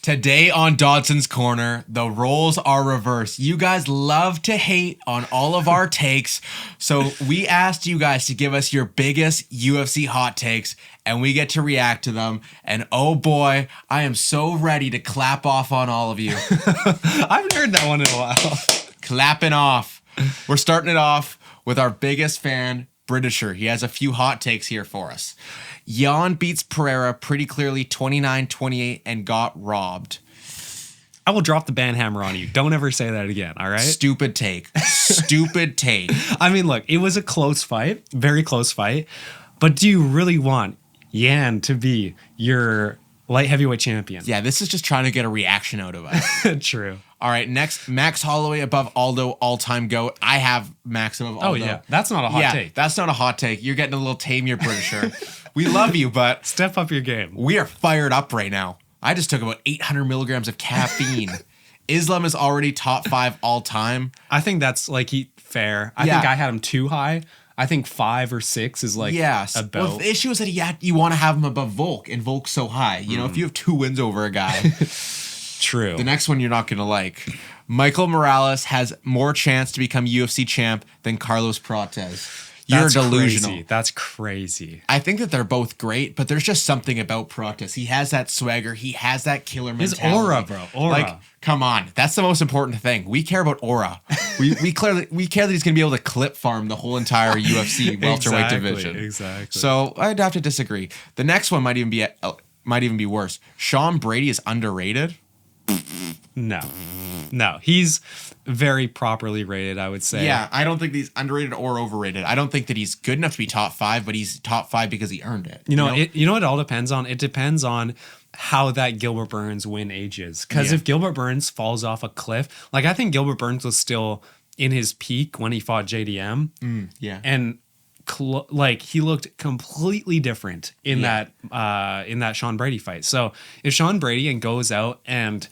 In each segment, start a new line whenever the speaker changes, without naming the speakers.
Today on Dodson's Corner, the roles are reversed. You guys love to hate on all of our takes, so we asked you guys to give us your biggest UFC hot takes, and we get to react to them. And oh boy, I am so ready to clap off on all of you.
I haven't heard that one in a while.
Clapping off. We're starting it off with our biggest fan, Britisher. He has a few hot takes here for us. Jan beats Pereira pretty clearly 29-28 and got robbed.
I will drop the ban hammer on you. Don't ever say that again, all right?
Stupid take. Stupid take.
I mean, look, it was a close fight, very close fight. But do you really want Jan to be your light heavyweight champion?
Yeah, this is just trying to get a reaction out of us.
True.
All right, next, Max Holloway above Aldo, all-time GOAT. I have Max above Aldo.
Oh, yeah. That's not a hot take.
That's not a hot take. You're getting a little tame, you're Britisher. We love you, but
Step up your game.
we are fired up right now. I just took about 800 milligrams of caffeine. Islam is already top 5 all-time.
I think that's fair. I think I had him too high. I think 5 or 6 is like
Yes.
about.
Well, the issue is that you want to have him above Volk, and Volk's so high. You know, if you have 2 wins over a guy...
True.
The next one you're not going to like. Michael Morales has more chance to become UFC champ than Carlos Prates. You're
That's
delusional.
Crazy. That's crazy.
I think that they're both great, but there's just something about Prates. He has that swagger. He has that killer mentality.
His aura, bro. Aura.
Like, come on. That's the most important thing. We care about aura. we care that he's going to be able to clip farm the whole entire UFC welterweight division.
Exactly.
So I'd have to disagree. The next one might even be worse. Sean Brady is underrated.
No, he's very properly rated, I would say.
Yeah, I don't think he's underrated or overrated. I don't think that he's good enough to be top 5, but he's top 5 because he earned it.
You know what it all depends on? It depends on how that Gilbert Burns win ages. Because if Gilbert Burns falls off a cliff, like I think Gilbert Burns was still in his peak when he fought JDM.
Yeah.
And he looked completely different in that Sean Brady fight. So if Sean Brady goes out and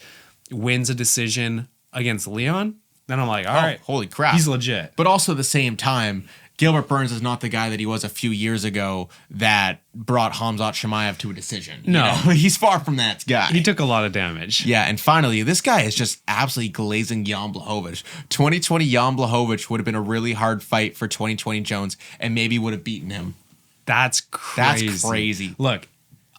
wins a decision against Leon, then I'm like, all right,
holy crap,
he's legit.
But also at the same time, Gilbert Burns is not the guy that he was a few years ago that brought Khamzat Chimaev to a decision.
No.
He's far from that guy.
He took a lot of damage.
Yeah, and finally, this guy is just absolutely glazing Jan Blachowicz. 2020 Jan Blachowicz would have been a really hard fight for 2020 Jones and maybe would have beaten him.
That's crazy. Look,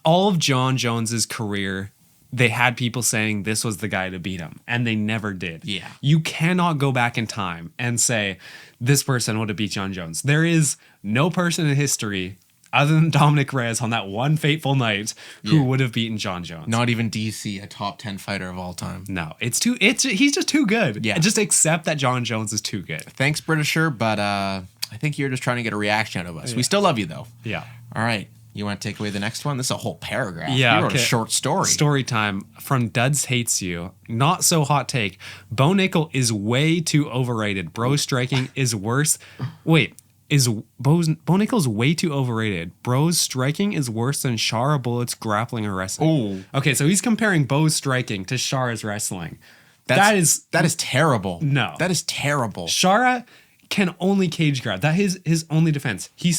all of John Jones's career, they had people saying this was the guy to beat him, and they never did.
Yeah.
You cannot go back in time and say this person would have beat John Jones. There is no person in history other than Dominic Reyes on that one fateful night who would have beaten John Jones.
Not even DC, a top 10 fighter of all time.
No, he's just too good.
Yeah.
Just accept that John Jones is too good.
Thanks, Britisher, but I think you're just trying to get a reaction out of us. We still love you, though.
Yeah.
All right. You want to take away the next one? This is a whole paragraph.
Yeah,
You wrote a short story.
Story time from Duds Hates You. Not so hot take. Bo Nickel is way too overrated. Bro striking is worse. Wait, Bo Nickel's way too overrated. Bro's striking is worse than Shara Bullet's grappling or wrestling.
Oh.
Okay, so he's comparing Bo's striking to Shara's wrestling. That is
terrible.
No.
That is terrible.
Shara can only cage grab. That is his only defense. He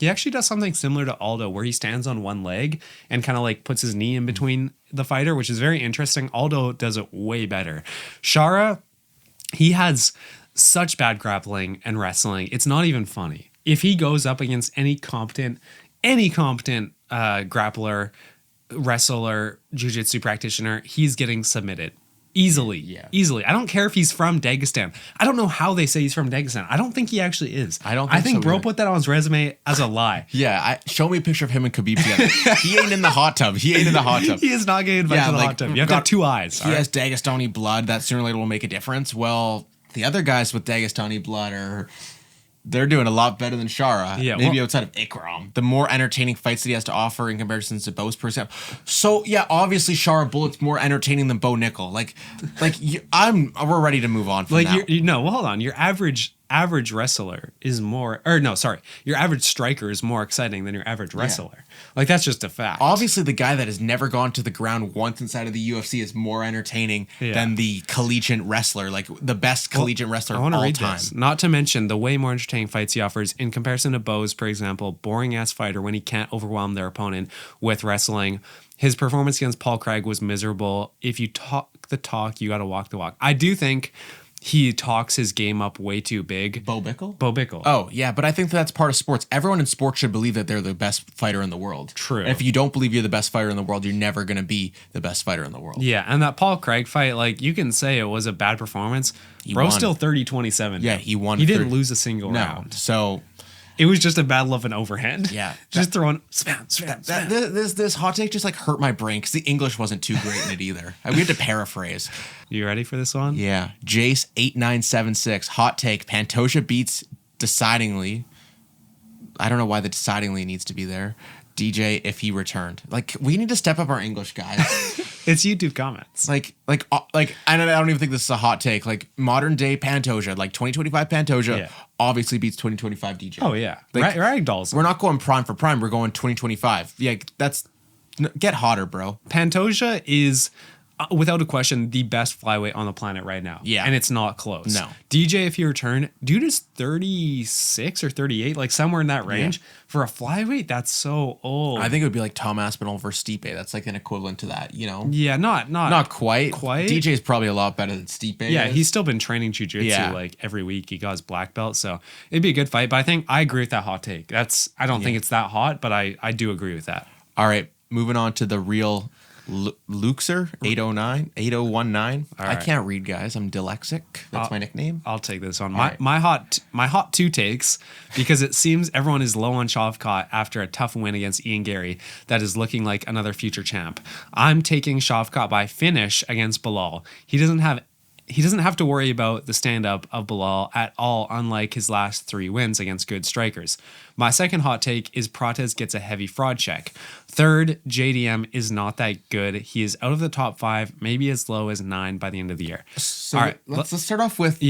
actually does something similar to Aldo where he stands on one leg and kind of like puts his knee in between the fighter, which is very interesting. Aldo does it way better. Shara, he has such bad grappling and wrestling. It's not even funny. If he goes up against any competent grappler, wrestler, jiu-jitsu practitioner, he's getting submitted. Easily. I don't care if he's from Dagestan. I don't know how they say he's from Dagestan. I don't think he actually is. I think Bro put that on his resume as a lie.
Show me a picture of him and Khabib together. He ain't in the hot tub. He
is not getting invited to the hot tub. You have to have 2 eyes.
He has Dagestani blood. That sooner or later will make a difference. Well, the other guys with Dagestani blood they're doing a lot better than Shara.
Yeah,
maybe outside of Ikram. The more entertaining fights that he has to offer in comparison to Bo's, for example. So yeah, obviously Shara Bullet's more entertaining than Bo Nickel. We're ready to move on from that.
Hold on. Your average wrestler is more, your average striker is more exciting than your average wrestler. Like, that's just a fact.
Obviously, the guy that has never gone to the ground once inside of the UFC is more entertaining than the collegiate wrestler, like the best collegiate wrestler of all time. This.
Not to mention the way more entertaining fights he offers in comparison to Bo's, for example, boring ass fighter when he can't overwhelm their opponent with wrestling. His performance against Paul Craig was miserable. If you talk the talk, you got to walk the walk. I do think he talks his game up way too big.
Bo Bickle?
Bo Bickle.
Oh, yeah, but I think that's part of sports. Everyone in sports should believe that they're the best fighter in the world.
True.
And if you don't believe you're the best fighter in the world, you're never going to be the best fighter in the world.
Yeah, and that Paul Craig fight, like, you can say it was a bad performance. Bro's still 30-27.
Yeah, he won.
He didn't lose a single round.
So
it was just a battle of an overhand.
Yeah.
Just throwing spam.
This hot take just like hurt my brain because the English wasn't too great in it either. We had to paraphrase.
You ready for this one?
Yeah. Jace8976. Hot take. Pantoja beats decidingly. I don't know why the decidingly needs to be there. DJ if he returned. Like, we need to step up our English, guys.
It's YouTube comments.
Like I don't even think this is a hot take. Like, modern day Pantoja, like 2025 Pantoja, obviously beats 2025 DJ.
Oh yeah,
Like,
ragdolls.
We're not going prime for prime. We're going 2025. Yeah, get hotter, bro.
Pantoja is, without a question, the best flyweight on the planet right now.
Yeah.
And it's not close.
No.
DJ, if he returned, dude is 36 or 38, like somewhere in that range.
Yeah.
For a flyweight, that's so old.
I think it would be like Tom Aspinall versus Stipe. That's like an equivalent to that, you know?
Yeah, not
quite. DJ is probably a lot better than Stipe.
Yeah, he's still been training jiu-jitsu like every week. He got his black belt, so it'd be a good fight. But I think I agree with that hot take. I don't think it's that hot, but I do agree with that.
All right, moving on to the real Luxer 8019. I can't read, guys. I'm dyslexic. That's my nickname.
I'll take this one. My hot two takes, because it seems everyone is low on Shavkat after a tough win against Ian Gary that is looking like another future champ. I'm taking Shavkat by finish against Bilal. He doesn't have to worry about the stand-up of Bilal at all, unlike his last 3 wins against good strikers. My second hot take is Prates gets a heavy fraud check. Third, JDM is not that good. He is out of the top 5, maybe as low as 9 by the end of the year.
So
all right,
let's start off with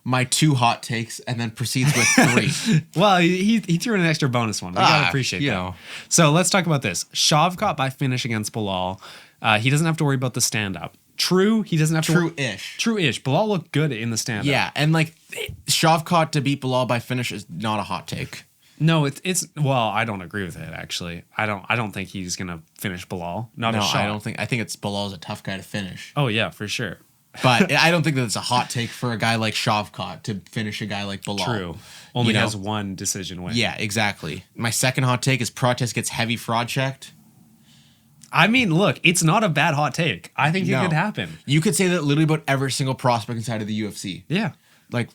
my 2 hot takes and then proceeds with 3.
Well, he threw in an extra bonus one. We gotta appreciate that.
Know.
So let's talk about this. Shavkat by finish against Bilal. He doesn't have to worry about the stand-up. True, he doesn't have to. True-ish. Bilal looked good in the stand-up.
Yeah, and like Shavkat to beat Bilal by finish is not a hot take.
No, it's well, I don't agree with it actually. I don't think he's gonna finish Bilal. Not a shot.
I think it's Bilal's a tough guy to finish.
Oh yeah, for sure.
But I don't think that it's a hot take for a guy like Shavkat to finish a guy like Bilal.
True. Only has one decision win.
Yeah, exactly. My second hot take is Prates gets heavy fraud checked.
I mean, look, it's not a bad hot take. I think it could happen.
You could say that literally about every single prospect inside of the UFC.
Yeah.
Like,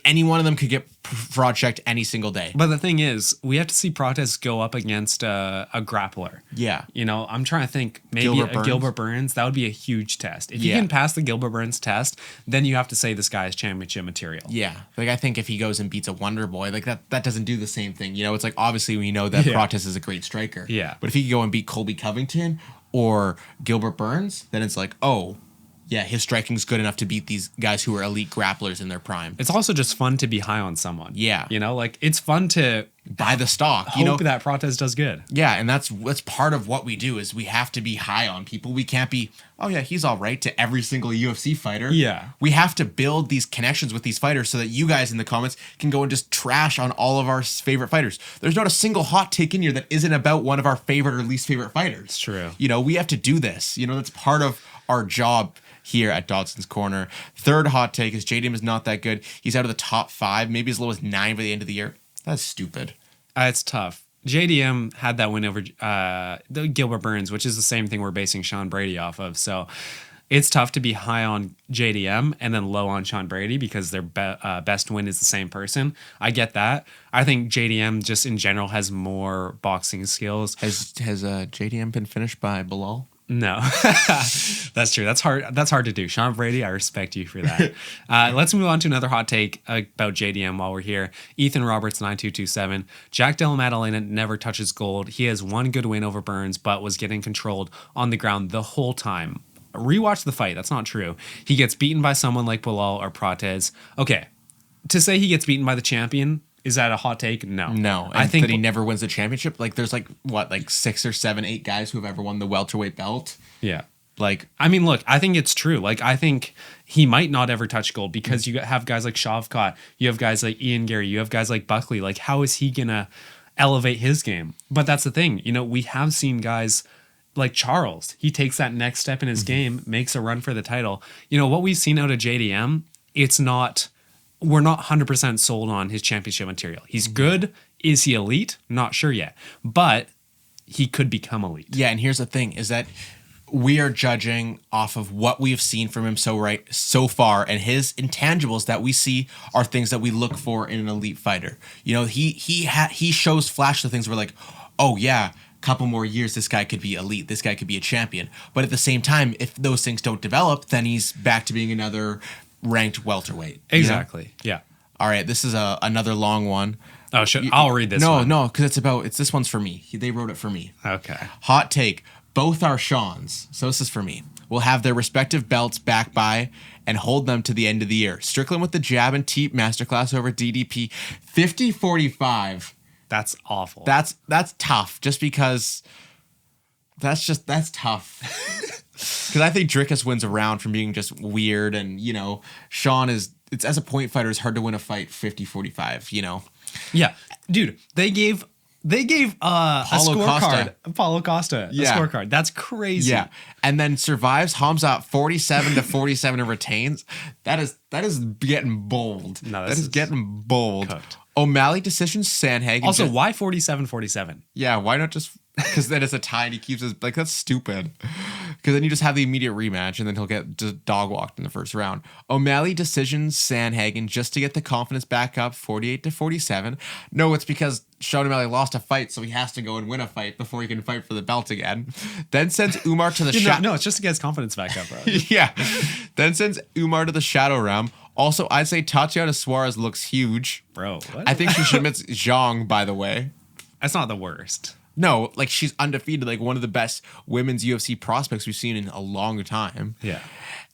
any one of them could get fraud checked any single day.
But the thing is, we have to see Prates go up against a grappler.
Yeah.
You know, I'm trying to think, maybe Gilbert Burns. That would be a huge test. If you can pass the Gilbert Burns test, then you have to say this guy is championship material.
Yeah. Like, I think if he goes and beats a Wonder Boy, like that doesn't do the same thing. You know, it's like, obviously we know that Prates is a great striker.
Yeah.
But if he could go and beat Colby Covington or Gilbert Burns, then it's like, oh, yeah, his striking's good enough to beat these guys who are elite grapplers in their prime.
It's also just fun to be high on someone.
Yeah.
You know, like, it's fun to
buy the stock.
Hope that Prates does good.
Yeah, and that's part of what we do is we have to be high on people. We can't be, oh yeah, he's all right to every single UFC fighter.
Yeah.
We have to build these connections with these fighters so that you guys in the comments can go and just trash on all of our favorite fighters. There's not a single hot take in here that isn't about one of our favorite or least favorite fighters.
It's true.
You know, we have to do this. You know, that's part of our job here at Dodson's Corner. Third hot take is JDM is not that good. He's out of the top 5, maybe as low as 9 by the end of the year. That's stupid.
It's tough. JDM had that win over the Gilbert Burns, which is the same thing we're basing Sean Brady off of. So it's tough to be high on JDM and then low on Sean Brady because their best win is the same person. I get that. I think JDM just in general has more boxing skills.
Has JDM been finished by Bilal?
No, that's true. That's hard to do. Sean Brady, I respect you for that. Let's move on to another hot take about JDM while we're here. Ethan Roberts, 9227. Jack Della Maddalena never touches gold. He has one good win over Burns, but was getting controlled on the ground the whole time. Rewatch the fight. That's not true. He gets beaten by someone like Bilal or Prates. Okay, to say he gets beaten by the champion, is that a hot take? No.
No. I think that he never wins the championship. Like, there's like 6 or 7, 8 guys who have ever won the welterweight belt.
Yeah.
Like,
I mean, look, I think it's true. Like, I think he might not ever touch gold because you have guys like Shavkat, you have guys like Ian Gary, you have guys like Buckley. Like, how is he gonna elevate his game? But that's the thing. You know, we have seen guys like Charles, he takes that next step in his game, makes a run for the title. You know, what we've seen out of JDM, we're not 100% sold on his championship material. He's good. Is he elite? Not sure yet. But he could become elite.
Yeah, and here's the thing is that we are judging off of what we've seen from him so far, and his intangibles that we see are things that we look for in an elite fighter. You know, he shows flash the things we're like, oh yeah, couple more years, this guy could be elite. This guy could be a champion. But at the same time, if those things don't develop, then he's back to being another ranked welterweight.
Exactly.
You know?
Yeah.
All right, this is another long one.
Oh, I'll read this one.
No, because this one's for me. They wrote it for me.
Okay.
Hot take. Both are Sean's. So this is for me. Will have their respective belts back by and hold them to the end of the year. Strickland with the jab and teep masterclass over DDP. 50-45.
That's awful.
That's tough. Just because that's tough. Because I think Drickus wins a round from being just weird, and you know, Sean it's as a point fighter, it's hard to win a fight 50-45, you know.
Yeah. Dude, they gave a scorecard. Paulo Costa, a scorecard. That's crazy.
Yeah. And then survives Hamzat 47-47 and retains. That is getting bold.
No,
that is getting bold.
Cooked.
O'Malley decision Sandhagen.
Also, why 47-47?
Yeah, why not just because then it's a tie and he keeps his like that's stupid. Because then you just have the immediate rematch and then he'll get just dog walked in the first round. O'Malley decisions Sandhagen just to get the confidence back up 48-47. No, it's because Sean O'Malley lost a fight, so he has to go and win a fight before he can fight for the belt again. Then sends Umar to the shadow.
No, it's just to get his confidence back up, bro.
Yeah. Then sends Umar to the shadow realm. Also, I'd say Tatiana Suarez looks huge.
Bro, what?
I think she submits Zhang, by the way.
That's not the worst.
No, like she's undefeated, like one of the best women's UFC prospects we've seen in a long time.
Yeah.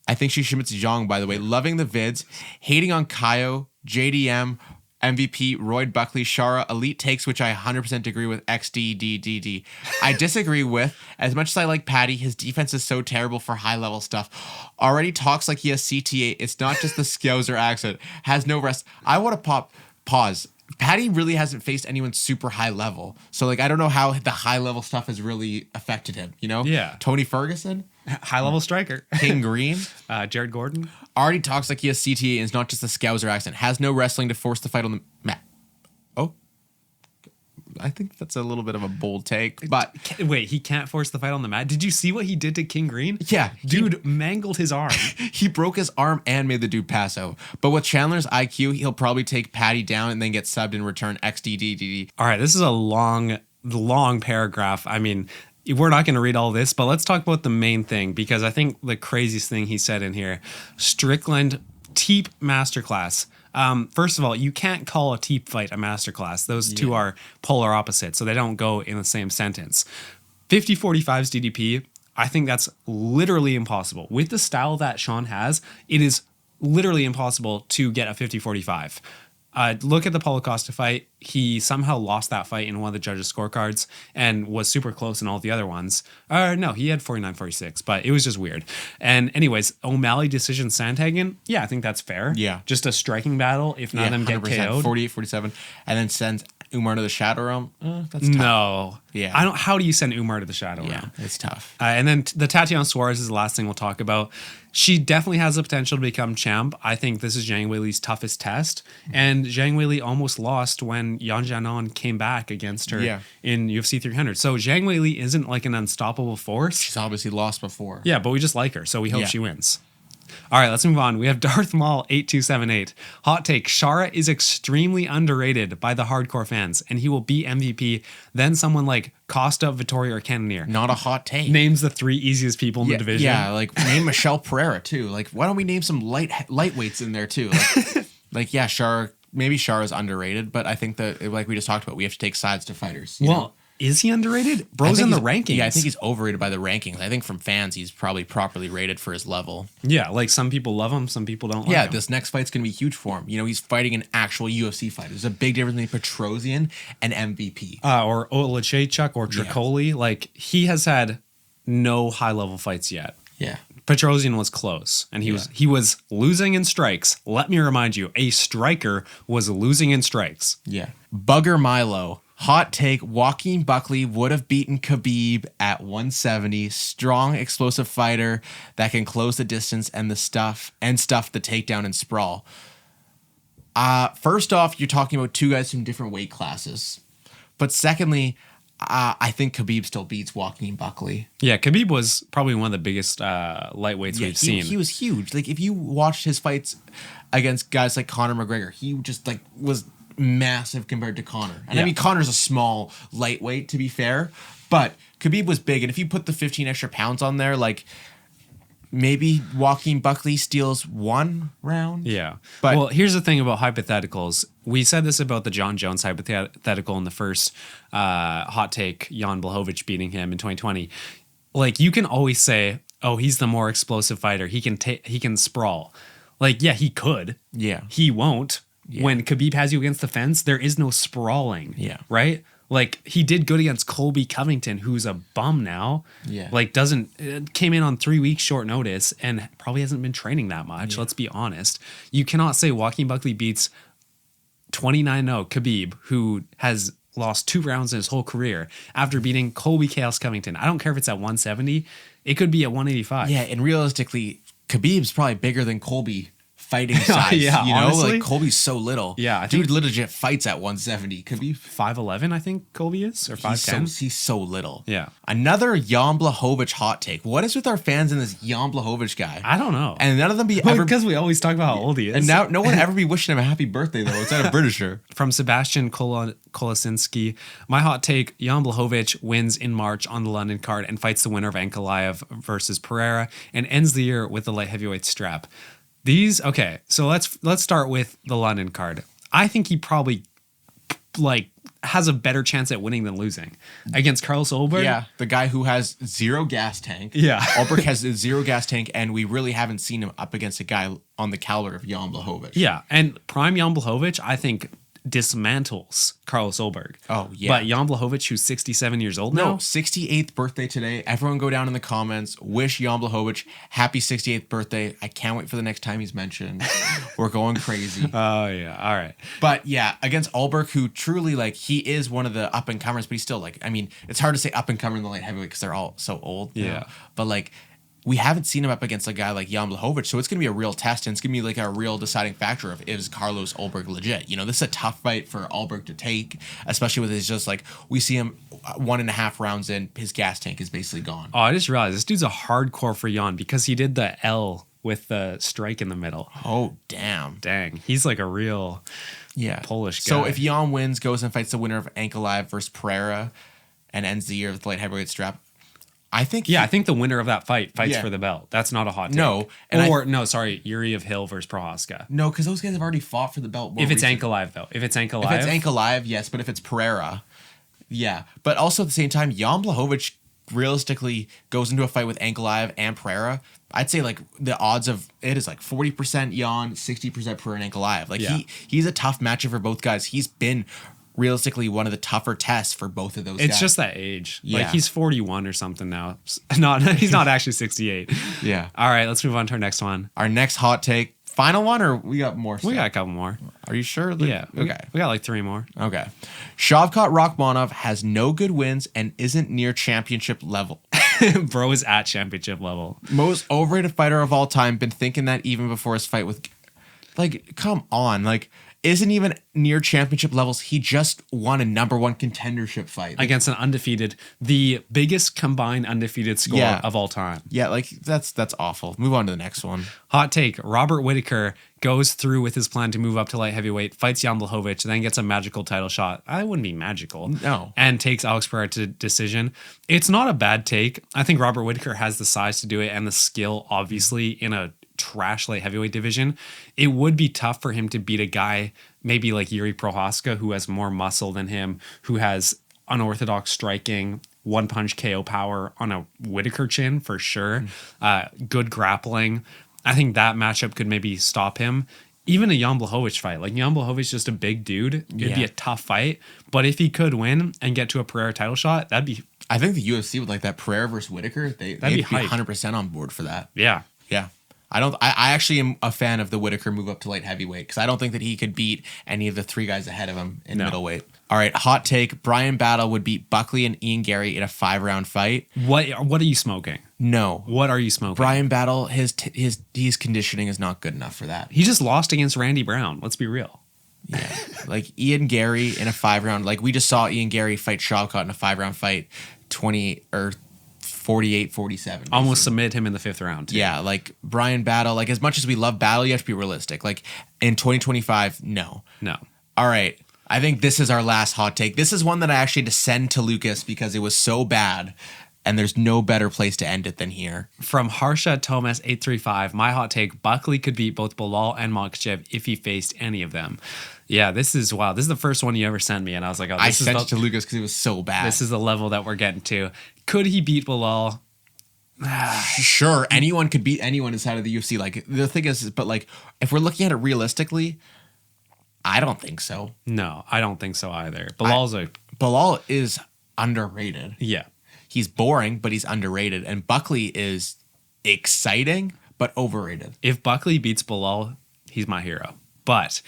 I think she submits Zhang, by the way. Loving the vids, hating on Kaio, JDM, MVP, Royd Buckley, Shara, elite takes, which I 100% agree with, XDDDD. I disagree with, as much as I like Patty, his defense is so terrible for high-level stuff. Already talks like he has CTA. It's not just the Scouser accent. Has no rest. I want to pause. Patty really hasn't faced anyone super high level. So, like, I don't know how the high level stuff has really affected him, you know?
Yeah.
Tony Ferguson?
High level striker.
King Green?
Jared Gordon?
Already talks like he has CTA and it's not just the Scouser accent. Has no wrestling to force the fight on the mat. Oh. I think that's a little bit of a bold take, but...
Wait, he can't force the fight on the mat? Did you see what he did to King Green?
Yeah.
Dude mangled his arm.
He broke his arm and made the dude pass out. But with Chandler's IQ, he'll probably take Patty down and then get subbed in return XDDDD.
All right, this is a long paragraph. I mean, we're not going to read all this, but let's talk about the main thing, because I think the craziest thing he said in here, Strickland Teep Masterclass. First of all, you can't call a teep fight a masterclass. Those two are polar opposites, so they don't go in the same sentence. 50-45's DDP, I think that's literally impossible. With the style that Sean has, it is literally impossible to get a 50-45. Look at the Paulo Costa fight. He somehow lost that fight in one of the judges' scorecards and was super close in all the other ones. No, he had 49-46, but it was just weird. And anyways, O'Malley decision Sandhagen. Yeah, I think that's fair.
Yeah.
Just a striking battle. If none of them get KO'd.
48-47. And then sends Umar to the shadow realm. That's tough.
No.
Yeah.
how do you send Umar to the shadow realm?
It's tough.
And then the Tatiana Suarez is the last thing we'll talk about. She definitely has the potential to become champ. I think this is Zhang Weili's toughest test. And Zhang Weili almost lost when Yan Jianan came back against her in UFC 300. So Zhang Weili isn't like an unstoppable force.
She's obviously lost before.
Yeah, but we just like her, so we hope she wins. All right, let's move on. We have Darth Maul 8278. Hot take. Shara is extremely underrated by the hardcore fans, and he will be MVP. Then someone like Costa, Vittoria, or Cannonier.
Not a hot take.
Names the three easiest people in the division.
Yeah, like name Michelle Pereira too. Like, why don't we name some lightweights in there too? Like Shara, maybe Shara is underrated, but I think that, like we just talked about, we have to take sides to fighters. You know?
Is he underrated? Bro's in the rankings.
Yeah, I think he's overrated by the rankings. I think from fans, he's probably properly rated for his level.
Yeah, like some people love him, some people don't like him.
Yeah, this next fight's going to be huge for him. You know, he's fighting an actual UFC fight. There's a big difference between Petrosian and MVP.
Or Olachechuk or Tricoli. Yeah. Like, he has had no high-level fights yet.
Yeah.
Petrosian was close, and he was losing in strikes. Let me remind you, a striker was losing in strikes.
Yeah. Bugger Milo. Hot take, Joaquin Buckley would have beaten Khabib at 170. Strong, explosive fighter that can close the distance and stuff the takedown and sprawl. First off, you're talking about two guys from different weight classes. But secondly, I think Khabib still beats Joaquin Buckley.
Yeah, Khabib was probably one of the biggest lightweights we've seen.
He was huge. Like, if you watched his fights against guys like Conor McGregor, he just like was massive compared to Conor. And I mean, Conor's a small lightweight, to be fair, but Khabib was big. And if you put the 15 extra pounds on there, like, maybe Joaquin Buckley steals one round.
Yeah.
But
well, here's the thing about hypotheticals. We said this about the John Jones hypothetical in the first hot take, Jan Blachowicz beating him in 2020. Like, you can always say, oh, he's the more explosive fighter. He can sprawl. Like, yeah, he could.
Yeah.
He won't.
Yeah.
When Khabib has you against the fence, there is no sprawling.
Yeah.
Right? Like, he did good against Colby Covington, who's a bum now.
Yeah.
Like, came in on 3 weeks short notice and probably hasn't been training that much. Let's be honest. You cannot say Joaquin Buckley beats 29-0 Khabib, who has lost 2 rounds in his whole career after beating Colby Chaos Covington. I don't care if it's at 170. It could be at 185.
Yeah, and realistically, Khabib's probably bigger than Colby fighting size.
Yeah,
you know,
honestly.
like Colby's so little.
Yeah, I
dude
think
legit fights at 170. Khabib
5'11", I think Colby is, or 5'10".
he's so little.
Yeah.
Another Jan Blachowicz hot take. What is with our fans and this Jan Blachowicz guy?
I don't know.
And none of them
Because we always talk about how old he is.
And now no one ever be wishing him a happy birthday though. It's at a Britisher.
From Sebastian Kolasinski, my hot take, Jan Blachowicz wins in March on the London card and fights the winner of Ankalaev versus Pereira and ends the year with the light heavyweight strap. So let's start with the London card. I think he probably has a better chance at winning than losing against Carlos Ulberg.
Yeah, the guy who has zero gas tank.
Yeah.
Ulberg has a zero gas tank, and we really haven't seen him up against a guy on the caliber of Jan Blachowicz.
Yeah, and prime Jan Blachowicz, I think, dismantles Carlos Ulberg.
Oh, yeah.
But Jan Blachowicz, who's 67 years old now.
68th birthday today. Everyone go down in the comments. Wish Jan Blachowicz happy 68th birthday. I can't wait for the next time he's mentioned. We're going crazy.
Oh, yeah. All right.
But yeah, against Ulberg, who truly, like, he is one of the up-and-comers, but he's still, like, I mean, it's hard to say up-and-comer in the light heavyweight because they're all so old.
Yeah.
Now. But, like, we haven't seen him up against a guy like Jan Blachowicz, so it's going to be a real test, and it's going to be like a real deciding factor of is Carlos Ulberg legit. You know, this is a tough fight for Ulberg to take, especially with his just like, we see him 1.5 rounds in, his gas tank is basically gone.
Oh, I just realized this dude's a hardcore for Jan because he did the L with the strike in the middle.
Oh, damn.
Dang. He's like a real Polish guy.
So if Jan wins, goes and fights the winner of Ankalaev versus Pereira and ends the year with the light heavyweight strap, I think
the winner of that fight fights for the belt. That's not a hot take.
No.
Yuri of Hill versus Prohaska.
No, because those guys have already fought for the belt.
If it's Ankalaev, though. If it's
Ankalaev, yes. But if it's Pereira, yeah. But also at the same time, Jan Blachowicz realistically goes into a fight with Ankalaev and Pereira. I'd say like the odds of it is like 40% Jan, 60% Pereira and Ankalaev. Like he's a tough matchup for both guys. He's been realistically one of the tougher tests for both of those guys.
It's just that age.
Yeah.
Like he's 41 or something now. He's not actually 68.
Yeah.
All right, let's move on to our next one.
Our next hot take. Final one, or we got more stuff?
We got a couple more.
Are you sure?
Yeah.
Okay.
We got like 3 more.
Okay. Shavkat Rakhmonov has no good wins and isn't near championship level.
Bro is at championship level.
Most overrated fighter of all time. Been thinking that even before his fight with... Like, come on. Like, isn't even near championship levels. He just won a #1 contendership fight.
Against an undefeated, the biggest combined undefeated score of all time.
Yeah, like, that's awful. Move on to the next one.
Hot take. Robert Whittaker goes through with his plan to move up to light heavyweight, fights Jan Blachowicz, then gets a magical title shot. I wouldn't be magical.
No.
And takes Alex Pereira to decision. It's not a bad take. I think Robert Whittaker has the size to do it and the skill, obviously, in a trash light heavyweight division. It would be tough for him to beat a guy maybe like Yuri Prohaska, who has more muscle than him, who has unorthodox striking, one punch KO power on a Whittaker chin for sure. Good grappling. I think that matchup could maybe stop him. Even a Jan Blachowicz fight. Like, Jan Blachowicz is just a big dude. It'd be a tough fight. But if he could win and get to a Pereira title shot, that'd be...
I think the UFC would like that. Pereira versus Whittaker. They'd be 100% on board for that.
Yeah.
Yeah. I actually am a fan of the Whitaker move up to light heavyweight because I don't think that he could beat any of the 3 guys ahead of him in middleweight. All right, hot take: Brian Battle would beat Buckley and Ian Gary in a 5-round fight.
What are you smoking?
No.
What are you smoking?
Brian Battle, his conditioning is not good enough for that.
He just lost against Randy Brown. Let's be real.
Yeah, like Ian Gary in a 5-round. Like we just saw Ian Gary fight Shavkat in a 5-round fight, 20 or 48-47.
Almost submit him in the 5th round. Too.
Yeah, like Brian Battle. Like as much as we love Battle, you have to be realistic. Like in 2025, no. All right. I think this is our last hot take. This is one that I actually had to send to Lucas because it was so bad. And there's no better place to end it than here.
From Harsha Thomas 835, my hot take: Buckley could beat both Bilal and Makhachev if he faced any of them. Yeah, this is wow. This is the first one you ever sent me, and I was like, oh,
I sent it to Lucas because it was so bad.
This is the level that we're getting to. Could he beat Bilal?
Sure, anyone could beat anyone inside of the UFC. Like the thing is, but like if we're looking at it realistically, I don't think so.
No, I don't think so either.
Bilal is underrated.
Yeah.
He's boring, but he's underrated. And Buckley is exciting, but overrated.
If Buckley beats Bilal, he's my hero. But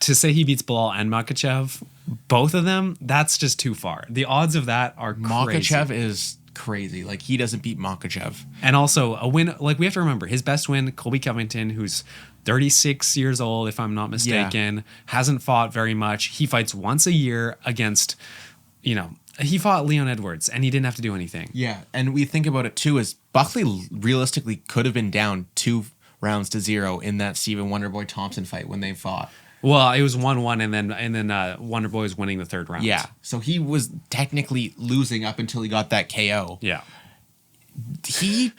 to say he beats Bilal and Makhachev, both of them, that's just too far. The odds of that are crazy.
Makhachev is crazy. Like, he doesn't beat Makhachev.
And also, a win, like, we have to remember, his best win, Colby Covington, who's 36 years old, if I'm not mistaken, hasn't fought very much. He fights once a year against, he fought Leon Edwards, and he didn't have to do anything.
Yeah, and we think about it, too, is Buckley realistically could have been down 2-0 in that Stephen Wonderboy Thompson fight when they fought.
Well, it was 1-1, and then Wonderboy was winning the 3rd round.
Yeah, so he was technically losing up until he got that KO.
Yeah.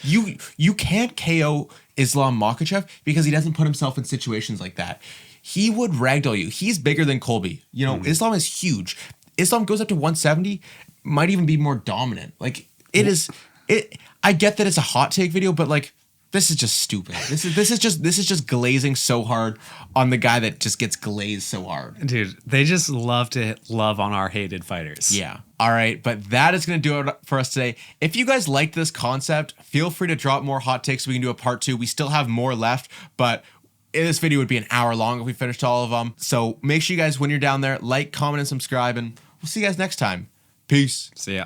You can't KO Islam Makhachev because he doesn't put himself in situations like that. He would ragdoll you. He's bigger than Colby. Islam is huge. Islam goes up to 170, might even be more dominant. Like I get that it's a hot take video, but like this is just stupid. This is just glazing so hard on the guy that just gets glazed so hard.
Dude, they just love to love on our hated fighters.
Yeah. All right, but that is going to do it for us today. If you guys like this concept, feel free to drop more hot takes so we can do a part 2. We still have more left, but this video would be an hour long if we finished all of them. So make sure you guys, when you're down there, like, comment, and subscribe, and we'll see you guys next time. Peace.
See ya.